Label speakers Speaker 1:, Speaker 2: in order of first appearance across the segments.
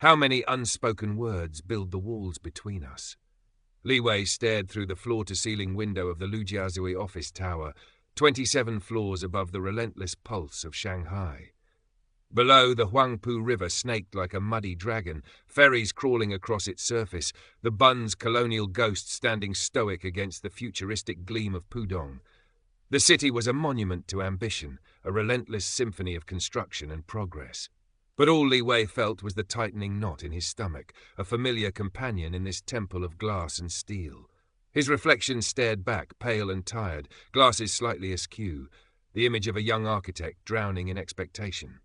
Speaker 1: How many unspoken words build the walls between us? Li Wei stared through the floor-to-ceiling window of the Lujiazui office tower, 27 floors above the relentless pulse of Shanghai. Below, the Huangpu River snaked like a muddy dragon, ferries crawling across its surface, the Bun's colonial ghost standing stoic against the futuristic gleam of Pudong. The city was a monument to ambition, a relentless symphony of construction and progress. But all Li Wei felt was the tightening knot in his stomach, a familiar companion in this temple of glass and steel. His reflection stared back, pale and tired, glasses slightly askew, the image of a young architect drowning in expectation.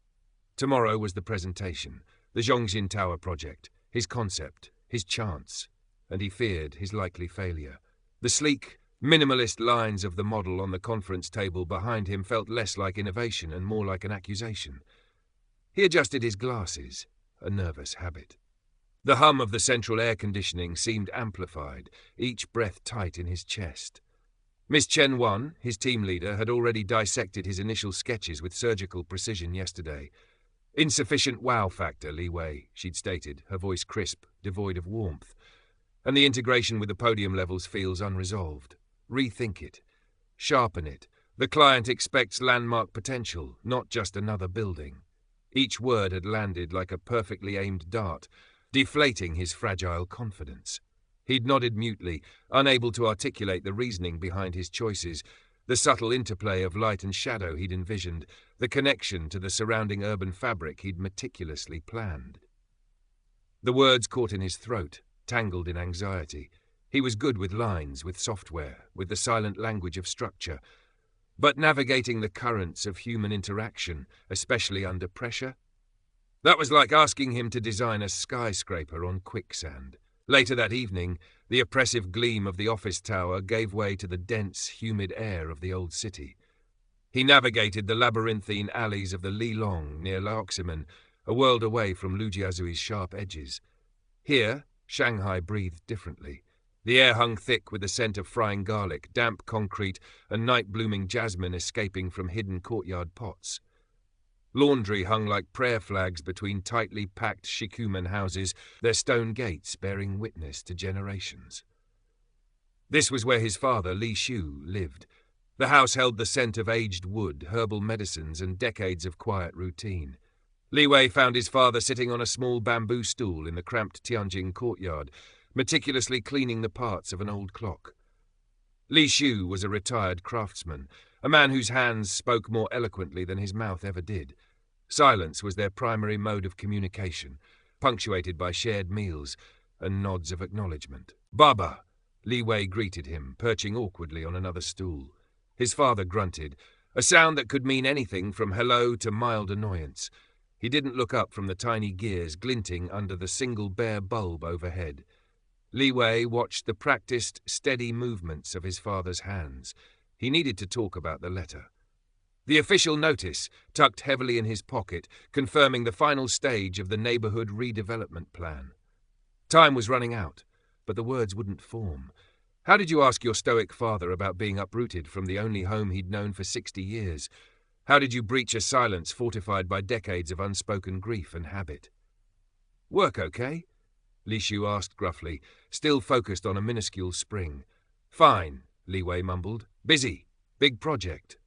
Speaker 1: Tomorrow was the presentation, the Zhongjin Tower project, his concept, his chance, and he feared his likely failure. The sleek, minimalist lines of the model on the conference table behind him felt less like innovation and more like an accusation. He adjusted his glasses, a nervous habit. The hum of the central air conditioning seemed amplified, each breath tight in his chest. Miss Chen Wan, his team leader, had already dissected his initial sketches with surgical precision yesterday. Insufficient wow factor, Li Wei, she'd stated, her voice crisp, devoid of warmth. And the integration with the podium levels feels unresolved. Rethink it. Sharpen it. The client expects landmark potential, not just another building. Each word had landed like a perfectly aimed dart, deflating his fragile confidence. He'd nodded mutely, unable to articulate the reasoning behind his choices, the subtle interplay of light and shadow he'd envisioned, the connection to the surrounding urban fabric he'd meticulously planned. The words caught in his throat, tangled in anxiety. He was good with lines, with software, with the silent language of structure. But navigating the currents of human interaction, especially under pressure? That was like asking him to design a skyscraper on quicksand. Later that evening, the oppressive gleam of the office tower gave way to the dense, humid air of the old city. He navigated the labyrinthine alleys of the Lilong near Laoximen, a world away from Lujiazui's sharp edges. Here, Shanghai breathed differently. The air hung thick with the scent of frying garlic, damp concrete, and night-blooming jasmine escaping from hidden courtyard pots. Laundry hung like prayer flags between tightly packed shikumen houses, their stone gates bearing witness to generations. This was where his father, Li Shu, lived. The house held the scent of aged wood, herbal medicines, and decades of quiet routine. Li Wei found his father sitting on a small bamboo stool in the cramped Tianjin courtyard, meticulously cleaning the parts of an old clock. Li Shu was a retired craftsman, a man whose hands spoke more eloquently than his mouth ever did. Silence was their primary mode of communication, punctuated by shared meals and nods of acknowledgement. "Baba!" Li Wei greeted him, perching awkwardly on another stool. His father grunted, a sound that could mean anything from hello to mild annoyance. He didn't look up from the tiny gears glinting under the single bare bulb overhead. Li Wei watched the practiced, steady movements of his father's hands. He needed to talk about the letter. The official notice, tucked heavily in his pocket, confirming the final stage of the neighborhood redevelopment plan. Time was running out, but the words wouldn't form. How did you ask your stoic father about being uprooted from the only home he'd known for 60 years? How did you breach a silence fortified by decades of unspoken grief and habit? "Work okay?" Li Shu asked gruffly, still focused on a minuscule spring. "Fine," Li Wei mumbled. "Busy. Big project."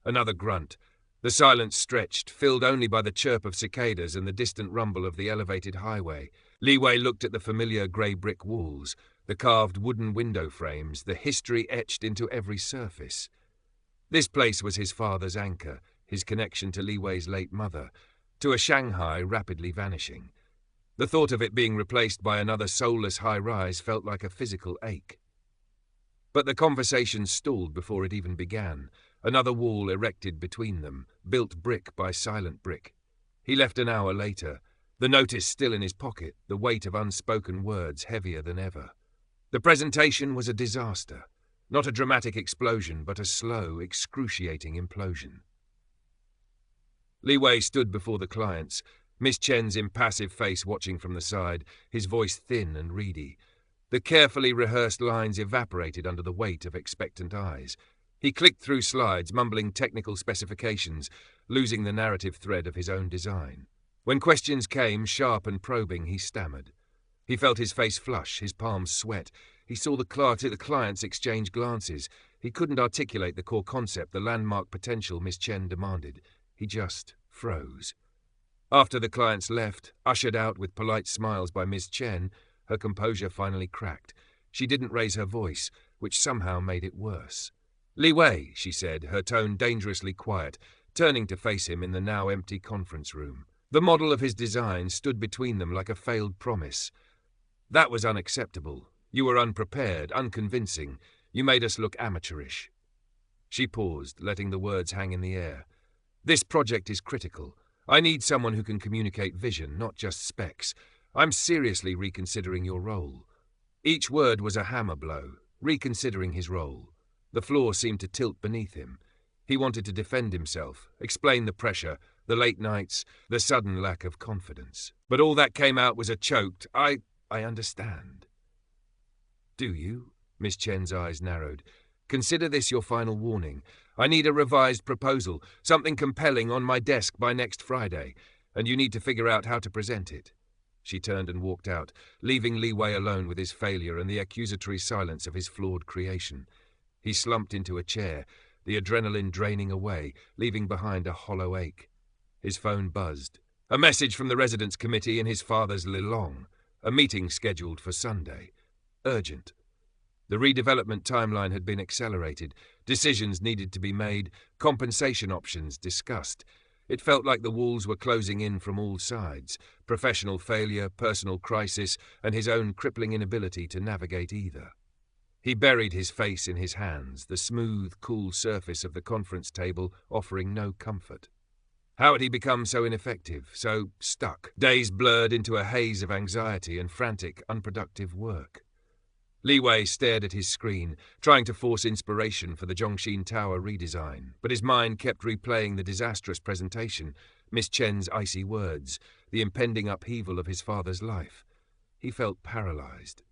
Speaker 1: Another grunt. The silence stretched, filled only by the chirp of cicadas and the distant rumble of the elevated highway. Li Wei looked at the familiar grey brick walls, the carved wooden window frames, the history etched into every surface. This place was his father's anchor, his connection to Li Wei's late mother, to a Shanghai rapidly vanishing. The thought of it being replaced by another soulless high-rise felt like a physical ache. But the conversation stalled before it even began. Another wall erected between them, built brick by silent brick. He left an hour later, the notice still in his pocket, the weight of unspoken words heavier than ever. The presentation was a disaster. Not a dramatic explosion, but a slow, excruciating implosion. Li Wei stood before the clients, Miss Chen's impassive face watching from the side, his voice thin and reedy. The carefully rehearsed lines evaporated under the weight of expectant eyes. He clicked through slides, mumbling technical specifications, losing the narrative thread of his own design. When questions came, sharp and probing, he stammered. He felt his face flush, his palms sweat. He saw the clients exchange glances. He couldn't articulate the core concept, the landmark potential Miss Chen demanded. He just froze. After the clients left, ushered out with polite smiles by Miss Chen, her composure finally cracked. She didn't raise her voice, which somehow made it worse. "Li Wei," she said, her tone dangerously quiet, turning to face him in the now empty conference room. The model of his design stood between them like a failed promise. "That was unacceptable. You were unprepared, unconvincing. You made us look amateurish." She paused, letting the words hang in the air. "This project is critical. I need someone who can communicate vision, not just specs. I'm seriously reconsidering your role." Each word was a hammer blow, reconsidering his role. The floor seemed to tilt beneath him. He wanted to defend himself, explain the pressure, the late nights, the sudden lack of confidence. But all that came out was a choked, I understand." "Do you?" Miss Chen's eyes narrowed. "Consider this your final warning. I need a revised proposal, something compelling on my desk by next Friday, and you need to figure out how to present it." She turned and walked out, leaving Li Wei alone with his failure and the accusatory silence of his flawed creation. He slumped into a chair, the adrenaline draining away, leaving behind a hollow ache. His phone buzzed. A message from the residence committee in his father's Lilong. A meeting scheduled for Sunday. Urgent. The redevelopment timeline had been accelerated. Decisions needed to be made, compensation options discussed. It felt like the walls were closing in from all sides, professional failure, personal crisis, and his own crippling inability to navigate either. He buried his face in his hands, the smooth, cool surface of the conference table offering no comfort. How had he become so ineffective, so stuck, days blurred into a haze of anxiety and frantic, unproductive work? Li Wei stared at his screen, trying to force inspiration for the Zhongxin Tower redesign, but his mind kept replaying the disastrous presentation, Miss Chen's icy words, the impending upheaval of his father's life. He felt paralyzed.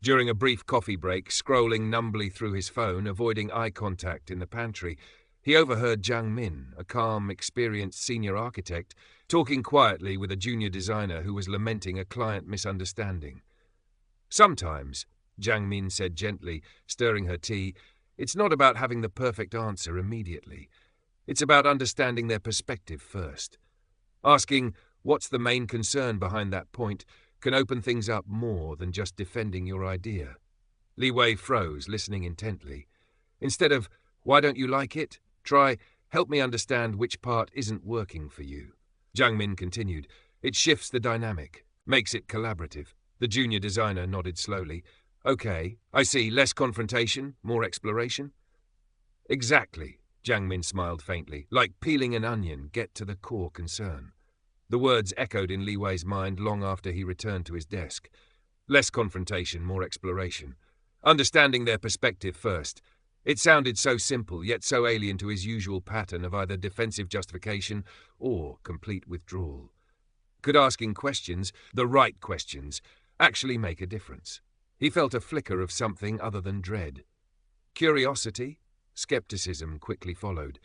Speaker 1: During a brief coffee break, scrolling numbly through his phone, avoiding eye contact in the pantry, he overheard Jiang Min, a calm, experienced senior architect, talking quietly with a junior designer who was lamenting a client misunderstanding. "Sometimes," Jiang Min said gently, stirring her tea, "it's not about having the perfect answer immediately. It's about understanding their perspective first. Asking, what's the main concern behind that point, can open things up more than just defending your idea." Li Wei froze, listening intently. Instead of, "Why don't you like it?" try, "Help me understand which part isn't working for you." Jiang Min continued, "It shifts the dynamic, makes it collaborative." The junior designer nodded slowly. "Okay, I see. Less confrontation, more exploration?" "Exactly," Jiang Min smiled faintly. "Like peeling an onion, get to the core concern." The words echoed in Li Wei's mind long after he returned to his desk. Less confrontation, more exploration. Understanding their perspective first. It sounded so simple, yet so alien to his usual pattern of either defensive justification or complete withdrawal. Could asking questions, the right questions, actually make a difference? He felt a flicker of something other than dread. Curiosity? Skepticism quickly followed.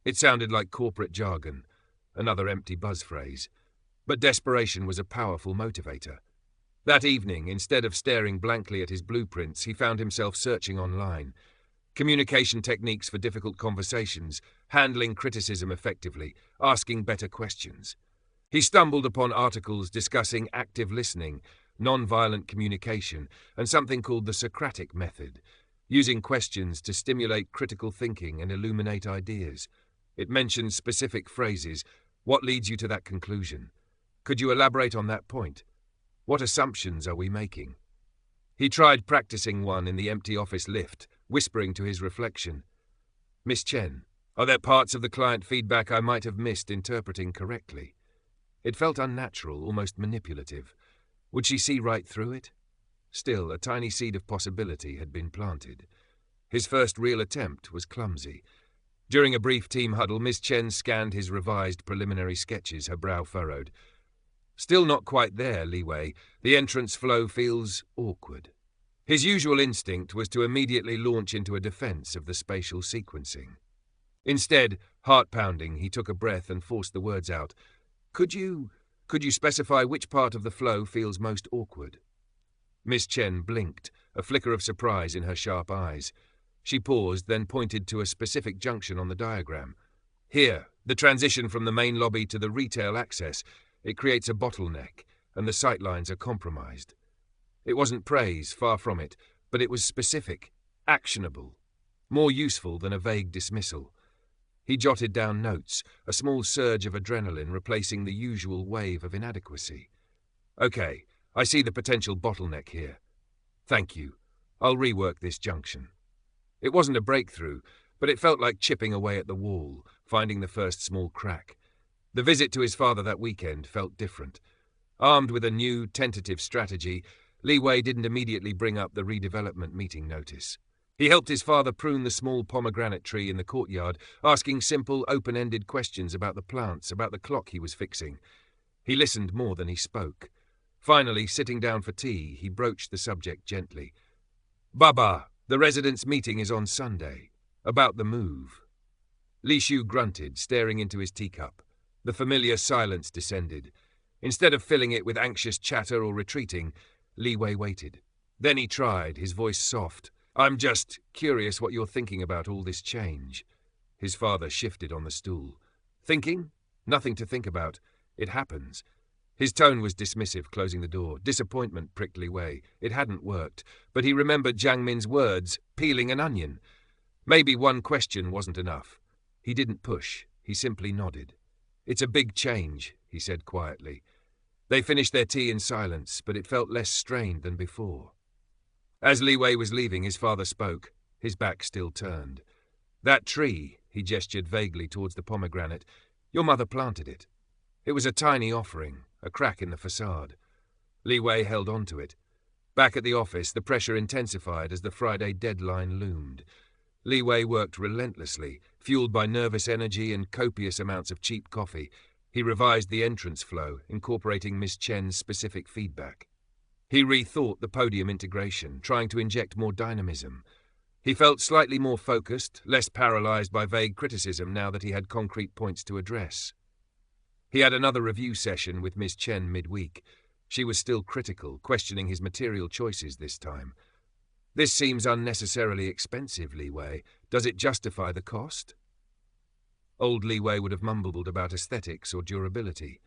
Speaker 1: It sounded like corporate jargon, another empty buzz phrase. But desperation was a powerful motivator. That evening, instead of staring blankly at his blueprints, he found himself searching online. Communication techniques for difficult conversations, handling criticism effectively, asking better questions. He stumbled upon articles discussing active listening, non-violent communication, and something called the Socratic method, using questions to stimulate critical thinking and illuminate ideas. It mentioned specific phrases. What leads you to that conclusion? Could you elaborate on that point? What assumptions are we making? He tried practicing one in the empty office lift, whispering to his reflection. "Miss Chen, are there parts of the client feedback I might have missed interpreting correctly?" It felt unnatural, almost manipulative. Would she see right through it? Still, a tiny seed of possibility had been planted. His first real attempt was clumsy. During a brief team huddle, Miss Chen scanned his revised preliminary sketches, her brow furrowed. "Still not quite there, Li Wei. The entrance flow feels awkward." His usual instinct was to immediately launch into a defense of the spatial sequencing. Instead, heart-pounding, he took a breath and forced the words out. "Could you Could you specify which part of the flow feels most awkward? Miss Chen blinked, a flicker of surprise in her sharp eyes. She paused, then pointed to a specific junction on the diagram. Here, the transition from the main lobby to the retail access. It creates a bottleneck, and the sightlines are compromised. It wasn't praise, far from it, but it was specific, actionable, more useful than a vague dismissal. He jotted down notes, a small surge of adrenaline replacing the usual wave of inadequacy. Okay, I see the potential bottleneck here. Thank you. I'll rework this junction. It wasn't a breakthrough, but it felt like chipping away at the wall, finding the first small crack. The visit to his father that weekend felt different. Armed with a new, tentative strategy, Li Wei didn't immediately bring up the redevelopment meeting notice. He helped his father prune the small pomegranate tree in the courtyard, asking simple, open-ended questions about the plants, about the clock he was fixing. He listened more than he spoke. Finally, sitting down for tea, he broached the subject gently. "Baba, the residents' meeting is on Sunday. About the move." Li Shu grunted, staring into his teacup. The familiar silence descended. Instead of filling it with anxious chatter or retreating, Li Wei waited. Then he tried, his voice soft. "I'm just curious what you're thinking about all this change." His father shifted on the stool. "Thinking? Nothing to think about. It happens." His tone was dismissive, closing the door. Disappointment pricked Li Wei. It hadn't worked, but he remembered Jiang Min's words, peeling an onion. Maybe one question wasn't enough. He didn't push. He simply nodded. "It's a big change," he said quietly. They finished their tea in silence, but it felt less strained than before. As Li Wei was leaving, his father spoke, his back still turned. "That tree," he gestured vaguely towards the pomegranate, "your mother planted it. It was a tiny offering, a crack in the facade." Li Wei held on to it. Back at the office, the pressure intensified as the Friday deadline loomed. Li Wei worked relentlessly, fueled by nervous energy and copious amounts of cheap coffee. He revised the entrance flow, incorporating Miss Chen's specific feedback. He rethought the podium integration, trying to inject more dynamism. He felt slightly more focused, less paralyzed by vague criticism now that he had concrete points to address. He had another review session with Miss Chen midweek. She was still critical, questioning his material choices this time. "This seems unnecessarily expensive, Li Wei. Does it justify the cost?" Old Li Wei would have mumbled about aesthetics or durability.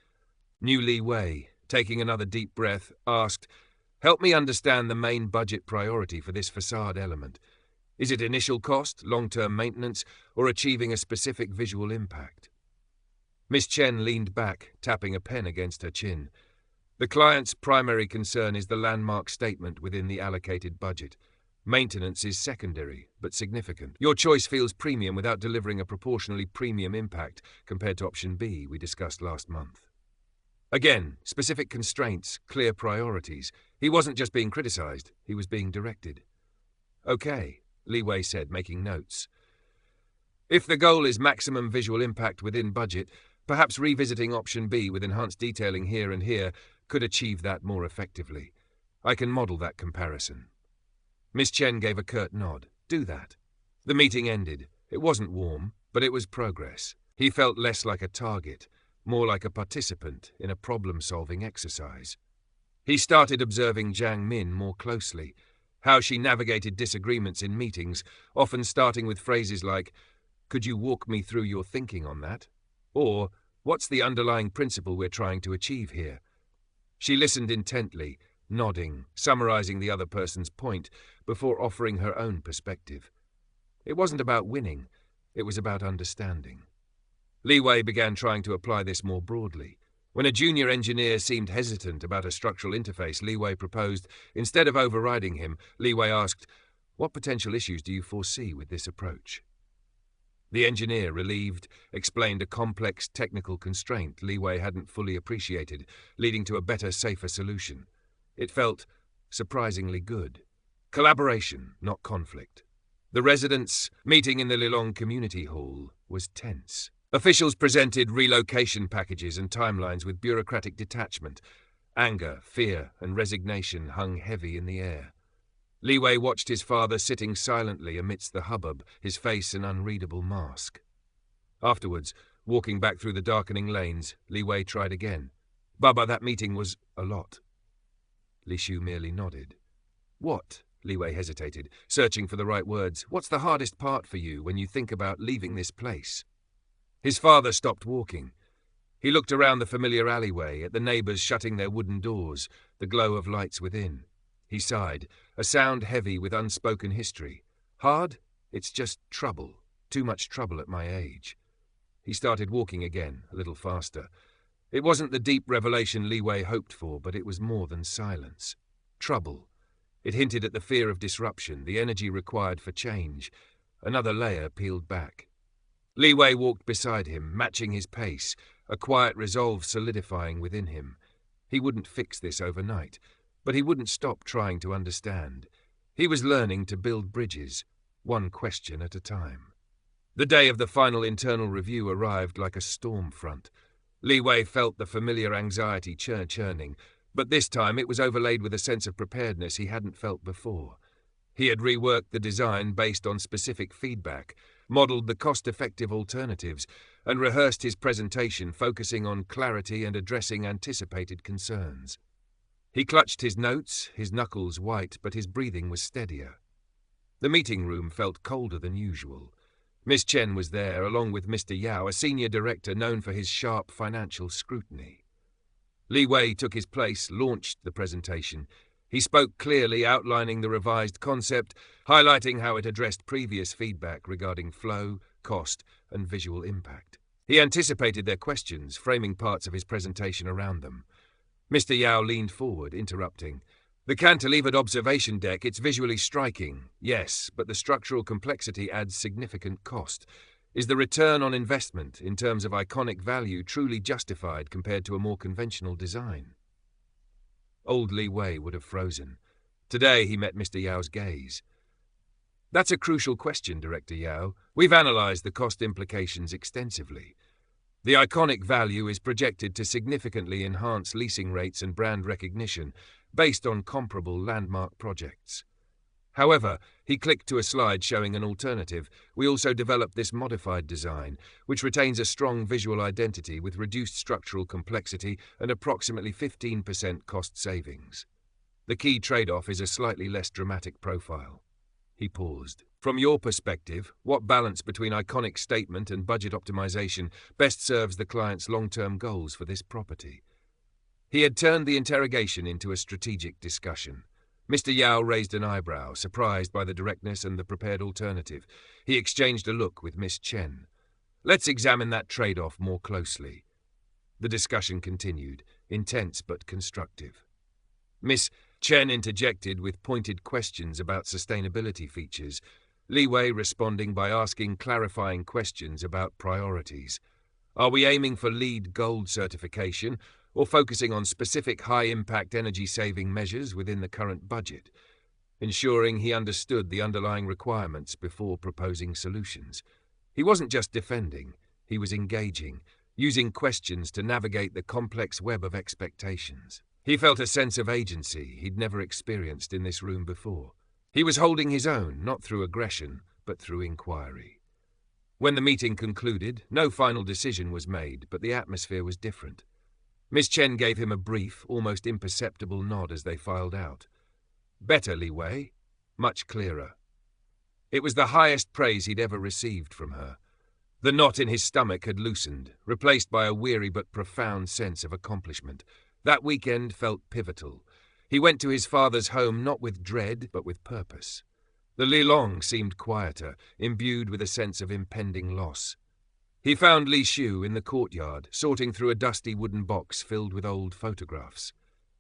Speaker 1: New Li Wei, taking another deep breath, asked, "Help me understand the main budget priority for this facade element. Is it initial cost, long-term maintenance, or achieving a specific visual impact?" Miss Chen leaned back, tapping a pen against her chin. "The client's primary concern is the landmark statement within the allocated budget. Maintenance is secondary, but significant. Your choice feels premium without delivering a proportionally premium impact compared to option B we discussed last month." Again, specific constraints, clear priorities. He wasn't just being criticized, he was being directed. "Okay," Li Wei said, making notes. "If the goal is maximum visual impact within budget, perhaps revisiting option B with enhanced detailing here and here could achieve that more effectively. I can model that comparison." Miss Chen gave a curt nod. "Do that." The meeting ended. It wasn't warm, but it was progress. He felt less like a target, more like a participant in a problem-solving exercise. He started observing Jiang Min more closely, how she navigated disagreements in meetings, often starting with phrases like, "Could you walk me through your thinking on that?" Or, "What's the underlying principle we're trying to achieve here?" She listened intently, nodding, summarizing the other person's point before offering her own perspective. It wasn't about winning, it was about understanding. Li Wei began trying to apply this more broadly. When a junior engineer seemed hesitant about a structural interface, Li Wei proposed, instead of overriding him, Li Wei asked, "What potential issues do you foresee with this approach?" The engineer, relieved, explained a complex technical constraint Li Wei hadn't fully appreciated, leading to a better, safer solution. It felt surprisingly good. Collaboration, not conflict. The residents' meeting in the Lilong Community Hall was tense. Officials presented relocation packages and timelines with bureaucratic detachment. Anger, fear, and resignation hung heavy in the air. Li Wei watched his father sitting silently amidst the hubbub, his face an unreadable mask. Afterwards, walking back through the darkening lanes, Li Wei tried again. Baba, that meeting was a lot. Li Shu merely nodded. What? Li Wei hesitated, searching for the right words. What's the hardest part for you when you think about leaving this place? His father stopped walking. He looked around the familiar alleyway, at the neighbours shutting their wooden doors, the glow of lights within. He sighed, a sound heavy with unspoken history. Hard? It's just trouble. Too much trouble at my age. He started walking again, a little faster. It wasn't the deep revelation Li Wei hoped for, but it was more than silence. Trouble. It hinted at the fear of disruption, the energy required for change. Another layer peeled back. Li Wei walked beside him, matching his pace, a quiet resolve solidifying within him. He wouldn't fix this overnight, but he wouldn't stop trying to understand. He was learning to build bridges, one question at a time. The day of the final internal review arrived like a storm front. Li Wei felt the familiar anxiety churning, but this time it was overlaid with a sense of preparedness he hadn't felt before. He had reworked the design based on specific feedback, modelled the cost-effective alternatives, and rehearsed his presentation focusing on clarity and addressing anticipated concerns. He clutched his notes, his knuckles white, but his breathing was steadier. The meeting room felt colder than usual. Miss Chen was there, along with Mr. Yao, a senior director known for his sharp financial scrutiny. Li Wei took his place, launched the presentation. He spoke clearly, outlining the revised concept, highlighting how it addressed previous feedback regarding flow, cost, and visual impact. He anticipated their questions, framing parts of his presentation around them. Mr. Yao leaned forward, interrupting. The cantilevered observation deck, it's visually striking, yes, but the structural complexity adds significant cost. Is the return on investment, in terms of iconic value, truly justified compared to a more conventional design? Old Li Wei would have frozen. Today he met Mr. Yao's gaze. That's a crucial question, Director Yao. We've analysed the cost implications extensively. The iconic value is projected to significantly enhance leasing rates and brand recognition, based on comparable landmark projects. However, he clicked to a slide showing an alternative. We also developed this modified design, which retains a strong visual identity with reduced structural complexity and approximately 15% cost savings. The key trade-off is a slightly less dramatic profile. He paused. From your perspective, what balance between iconic statement and budget optimization best serves the client's long-term goals for this property? He had turned the interrogation into a strategic discussion. Mr. Yao raised an eyebrow, surprised by the directness and the prepared alternative. He exchanged a look with Miss Chen. Let's examine that trade-off more closely. The discussion continued, intense but constructive. Miss Chen interjected with pointed questions about sustainability features, Li Wei responding by asking clarifying questions about priorities. Are we aiming for LEED Gold certification, or focusing on specific high-impact energy-saving measures within the current budget, ensuring he understood the underlying requirements before proposing solutions? He wasn't just defending, he was engaging, using questions to navigate the complex web of expectations. He felt a sense of agency he'd never experienced in this room before. He was holding his own, not through aggression, but through inquiry. When the meeting concluded, no final decision was made, but the atmosphere was different. Miss Chen gave him a brief, almost imperceptible nod as they filed out. Better, Li Wei. Much clearer. It was the highest praise he'd ever received from her. The knot in his stomach had loosened, replaced by a weary but profound sense of accomplishment. That weekend felt pivotal. He went to his father's home not with dread, but with purpose. The Lilong seemed quieter, imbued with a sense of impending loss. He found Li Shu in the courtyard, sorting through a dusty wooden box filled with old photographs.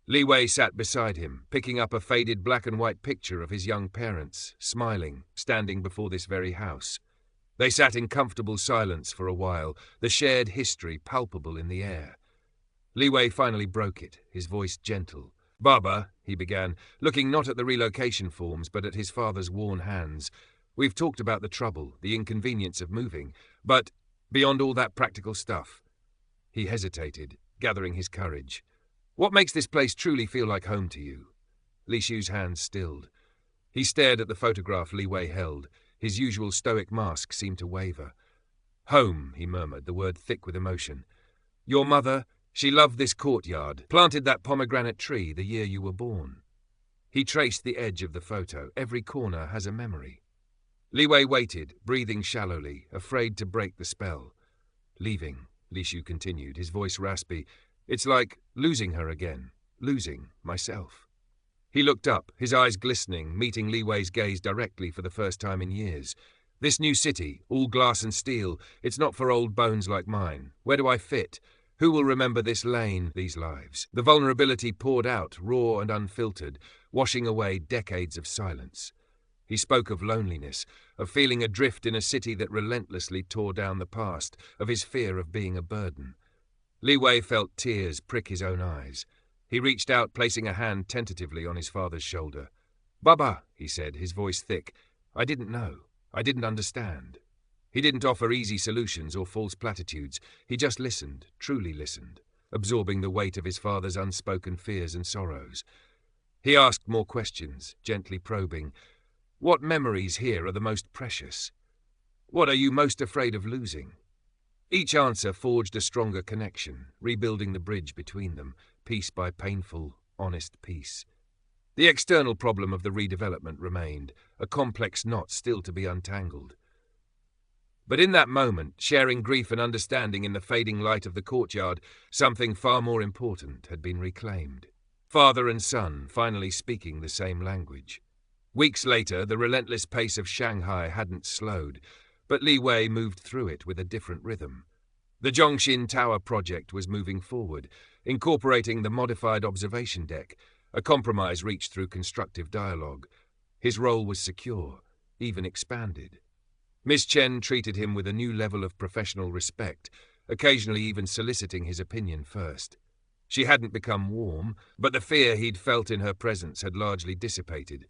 Speaker 1: Li Wei sat beside him, picking up a faded black-and-white picture of his young parents, smiling, standing before this very house. They sat in comfortable silence for a while, the shared history palpable in the air. Li Wei finally broke it, his voice gentle. "Baba," he began, looking not at the relocation forms but at his father's worn hands, "we've talked about the trouble, the inconvenience of moving, but beyond all that practical stuff." He hesitated, gathering his courage. "What makes this place truly feel like home to you?" Li Shu's hands stilled. He stared at the photograph Li Wei held. His usual stoic mask seemed to waver. "Home," he murmured, the word thick with emotion. "Your mother, She loved this courtyard, planted that pomegranate tree the year you were born. He traced the edge of the photo. Every corner has a memory. Li Wei waited, breathing shallowly, afraid to break the spell. Leaving, Li Shu continued, his voice raspy. It's like losing her again, losing myself. He looked up, his eyes glistening, meeting Li Wei's gaze directly for the first time in years. This new city, all glass and steel, it's not for old bones like mine. Where do I fit? Who will remember this lane, these lives? The vulnerability poured out, raw and unfiltered, washing away decades of silence. He spoke of loneliness, of feeling adrift in a city that relentlessly tore down the past, of his fear of being a burden. Li Wei felt tears prick his own eyes. He reached out, placing a hand tentatively on his father's shoulder. "Baba," he said, his voice thick. "I didn't know. I didn't understand." He didn't offer easy solutions or false platitudes. He just listened, truly listened, absorbing the weight of his father's unspoken fears and sorrows. He asked more questions, gently probing. What memories here are the most precious? What are you most afraid of losing? Each answer forged a stronger connection, rebuilding the bridge between them, piece by painful, honest piece. The external problem of the redevelopment remained, a complex knot still to be untangled. But in that moment, sharing grief and understanding in the fading light of the courtyard, something far more important had been reclaimed. Father and son finally speaking the same language. Weeks later, the relentless pace of Shanghai hadn't slowed, but Li Wei moved through it with a different rhythm. The Zhongxin Tower project was moving forward, incorporating the modified observation deck, a compromise reached through constructive dialogue. His role was secure, even expanded. Miss Chen treated him with a new level of professional respect, occasionally even soliciting his opinion first. She hadn't become warm, but the fear he'd felt in her presence had largely dissipated,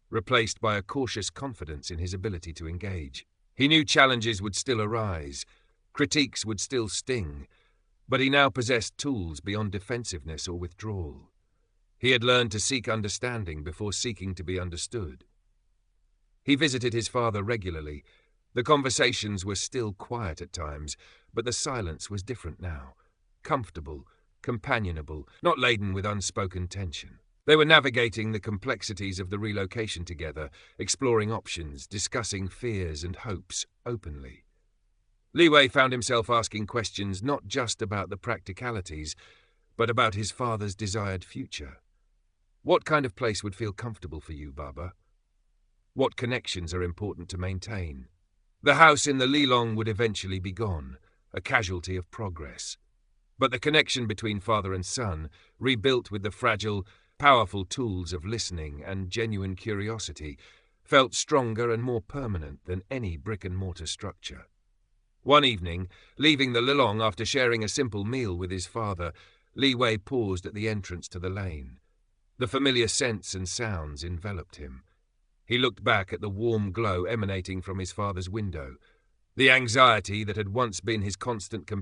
Speaker 1: replaced by a cautious confidence in his ability to engage. He knew challenges would still arise, critiques would still sting, but he now possessed tools beyond defensiveness or withdrawal. He had learned to seek understanding before seeking to be understood. He visited his father regularly. The conversations were still quiet at times, but the silence was different now, comfortable, companionable, not laden with unspoken tension. They were navigating the complexities of the relocation together, exploring options, discussing fears and hopes openly. Li Wei found himself asking questions not just about the practicalities, but about his father's desired future. What kind of place would feel comfortable for you, Baba? What connections are important to maintain? The house in the Lilong would eventually be gone, a casualty of progress. But the connection between father and son, rebuilt with the fragile, powerful tools of listening and genuine curiosity, felt stronger and more permanent than any brick-and-mortar structure. One evening, leaving the Lilong after sharing a simple meal with his father, Li Wei paused at the entrance to the lane. The familiar scents and sounds enveloped him. He looked back at the warm glow emanating from his father's window. The anxiety that had once been his constant companion